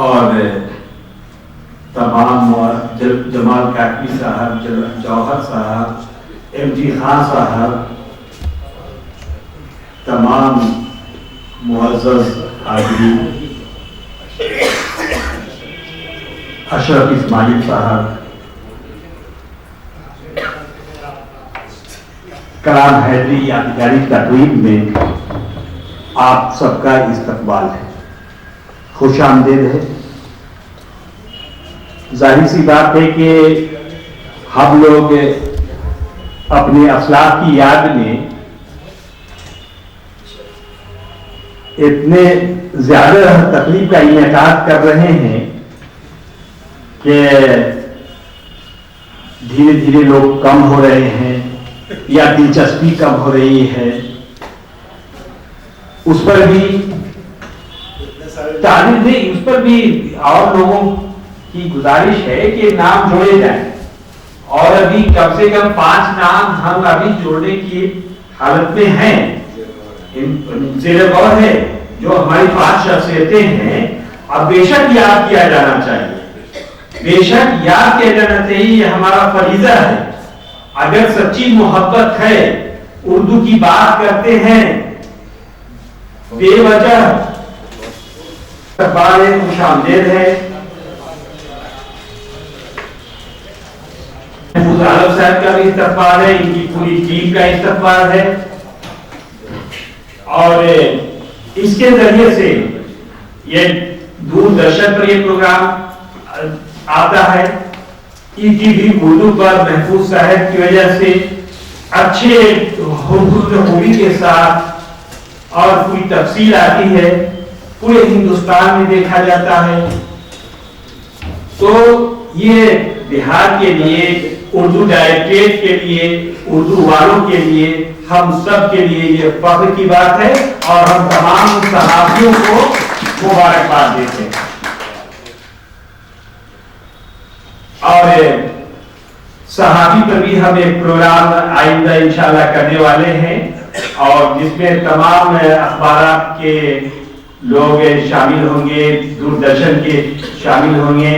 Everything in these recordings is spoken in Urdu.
اور تمام جمال کاکڑی صاحب، جوہر صاحب، ایم جی خان صاحب، تمام معزز حاضرین، اشرف اسماعیل صاحب، کلام حیدری یادگاری تقریب میں آپ سب کا استقبال ہے، خوش آمدید ہے۔ ظاہر سی بات ہے کہ ہم لوگ اپنے اسلاف کی یاد میں اتنے زیادہ تقریب کا انعقاد کر رہے ہیں کہ دھیرے دھیرے لوگ کم ہو رہے ہیں یا دلچسپی کم ہو رہی ہے۔ اس پر بھی تعلیم نہیں، اس پر بھی اور لوگوں کی گزارش ہے کہ نام جوڑے جائیں، اور ابھی کم سے کم 5 نام ہم ابھی جوڑنے کی حالت میں ہیں، زیر غور ہے، جو ہماری 5 شخصیتیں ہیں۔ اب بے شک یاد کیا جانا چاہیے، بے شک یاد کیا جانا چاہیے، یہ ہمارا فریضہ ہے۔ اگر سچی محبت ہے، اردو کی بات کرتے ہیں، بے وجہ استقبال خوش آمدید ہے۔ محفوظ عالم صاحب کا بھی استقبال ہے، ان کی پوری ٹیم کا استقبال ہے، اور اس کے ذریعے سے یہ دوردرشن پر یہ پروگرام آتا ہے، ان کی بھی اردو پر محفوظ صاحب کی وجہ سے اچھے حسن خوبی کے ساتھ اور پوری تفصیل آتی ہے، پورے ہندوستان میں دیکھا جاتا ہے۔ تو یہ بہار کے لیے، اردو ڈائریکٹریٹ کے لیے، اردو والوں کے لیے، ہم سب کے لیے یہ فخر کی بات ہے، اور ہم تمام صحافیوں کو مبارکباد دیتے ہیں۔ اور صحافی پر بھی ہم ایک پروگرام آئندہ انشاءاللہ کرنے والے ہیں، اور جس میں تمام اخبارات کے لوگ شامل ہوں گے، دوردرشن کے شامل ہوں گے،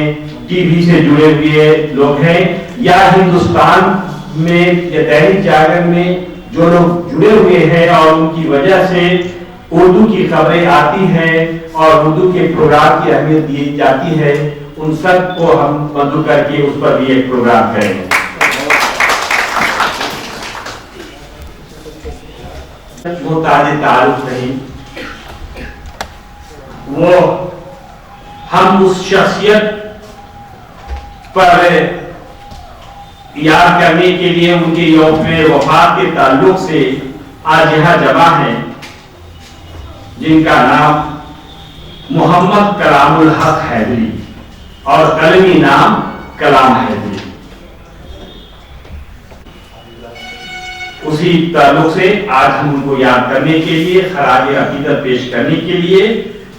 ٹی وی سے جڑے ہوئے لوگ ہیں، یا ہندوستان میں یا دہلی جاگرن میں جو لوگ جڑے ہوئے ہیں اور ان کی وجہ سے اردو کی خبریں آتی ہیں اور اردو کے پروگرام کی اہمیت دی جاتی ہے، ان سب کو ہم مدعو کر کے اس پر بھی ایک پروگرام کریں گے۔ وہ تاج تعارف نہیں، وہ ہم اس شخصیت پر یاد کرنے کے لیے ان کے یوم وفات کے تعلق سے آج یہاں جمع ہیں، جن کا نام محمد کلام الحق حیدری اور قلمی نام کلام حیدری۔ اسی تعلق سے آج ہم ان کو یاد کرنے کے لیے، خراج عقیدت پیش کرنے کے لیے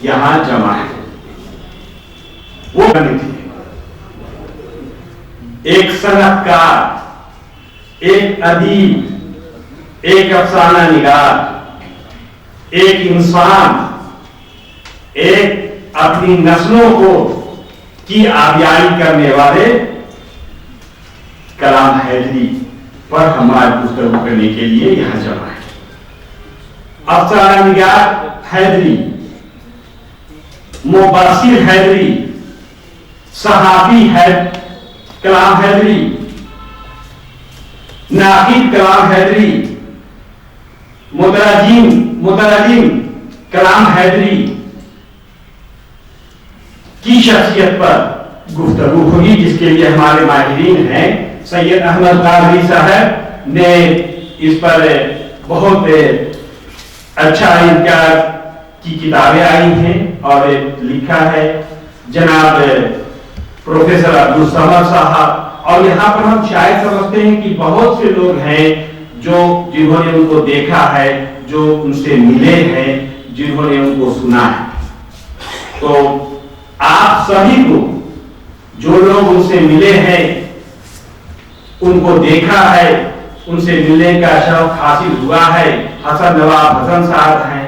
یہاں جمع ہیں۔ وہ ایک صنعت کار، ایک ادیب، ایک افسانہ نگار، ایک انسان، ایک اپنی نسلوں کو کی آبیاری کرنے والے کلام حیدری پر ہماری گفتگو کرنے کے لیے یہاں جمع ہے۔ افسانہ نگار حیدری، مبصر حیدری، صحافی کلام حیدری، ناقد کلام حیدری، مترجم کلام حیدری کی شخصیت پر گفتگو ہوگی، جس کے لیے ہمارے ماہرین ہیں۔ سید احمد قادری صاحب نے اس پر بہت اچھا ان کی کتابیں آئی ہیں اور لکھا ہے۔ جناب پروفیسر عبدالصمد صاحب، اور یہاں پر ہم شاید سمجھتے ہیں کہ بہت سے لوگ ہیں جنہوں نے ان کو دیکھا ہے، جو ان سے ملے ہیں، جنہوں نے ان کو سنا ہے۔ تو آپ سبھی کو، جو لوگ ان سے ملے ہیں، ان کو دیکھا ہے، ان سے ملنے کا شرف حاصل ہوا ہے، حسن نواب حسن صاحب ہیں،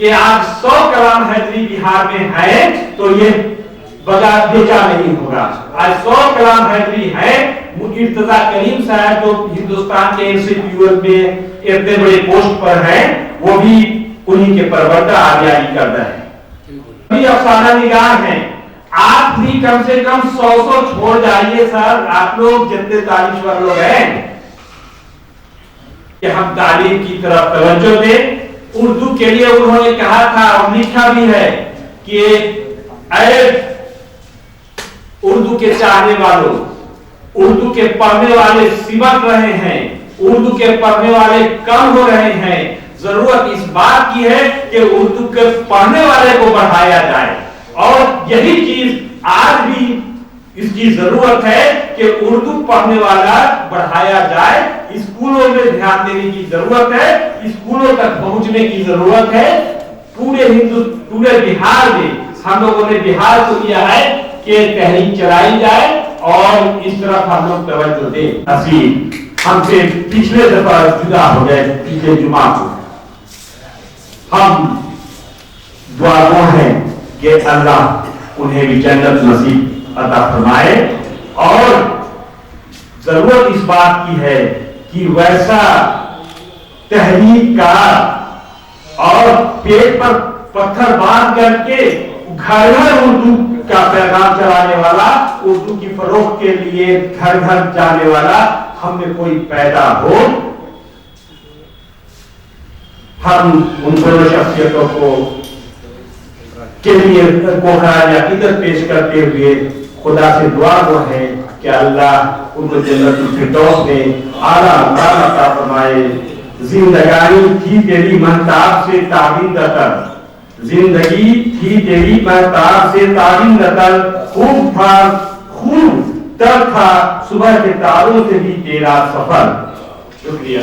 کہ آج 100 کلام حیدری بہار میں ہے تو یہ بغیر بیچا نہیں ہوگا. آج 100 کلام حیدری ہے. ارتضا کریم صاحب جو ہندوستان کے انسٹیٹیوٹ میں اتنے بڑے پوسٹ پر ہیں وہ بھی انہی کے پروردہ آریائی کرتا ہے. بھی افسانہ نگار ہیں. آپ بھی کم سے کم 100 چھوڑ جائیے سر. آپ لوگ جتنے دانشور لوگ ہیں کہ ہم تعلیم کی طرف توجہ دیں. اردو کے لیے انہوں نے کہا تھا اور لکھا بھی ہے کہ اے اردو کے چاہنے والوں، اردو کے پڑھنے والے سمٹ رہے ہیں، اردو کے پڑھنے والے کم ہو رہے ہیں. ضرورت اس بات کی ہے کہ اردو کے پڑھنے والے کو بڑھایا جائے. اور یہی چیز آج بھی اس کی ضرورت ہے کہ اردو پڑھنے والا بڑھایا جائے. اسکولوں میں دھیان دینے کی ضرورت ہے. اسکولوں تک پہنچنے کی ضرورت ہے. پورے بہار میں ہم لوگوں نے بہار کو لیا ہے کہ تحریک چلائی جائے اور اس طرف ہم لوگ توجہ دیں. ہم سے پچھلے دفعہ جدا ہو گئے پچھلے جمعہ کو. ہم دعا گو ہیں کہ اللہ انہیں بھی جنت نصیب عطا فرمائے. اور ضرورت اس بات کی ہے کہ ویسا تحریک کا اور پیٹ پر پتھر باندھ کر کے گھر گھر اردو کا پیغام چلانے والا، اردو کی فروغ کے لیے گھر گھر جانے والا ہم میں کوئی پیدا ہو. ہم ان دونوں شخصیتوں کو کے لیے خراج عقیدت پیش کرتے ہوئے خدا سے دعا گو ہے کہ اللہ ان کو جنت الفردوس میں اعلیٰ مقام عطا فرمائے. زندگانی تھی تیری مہتاب سے تعبین کر، زندگی تھی تیری مہتاب سے تعبین کر. خوب تھا خوب تر تھا صبح کے تاروں سے بھی تیرا سفر. شکریہ.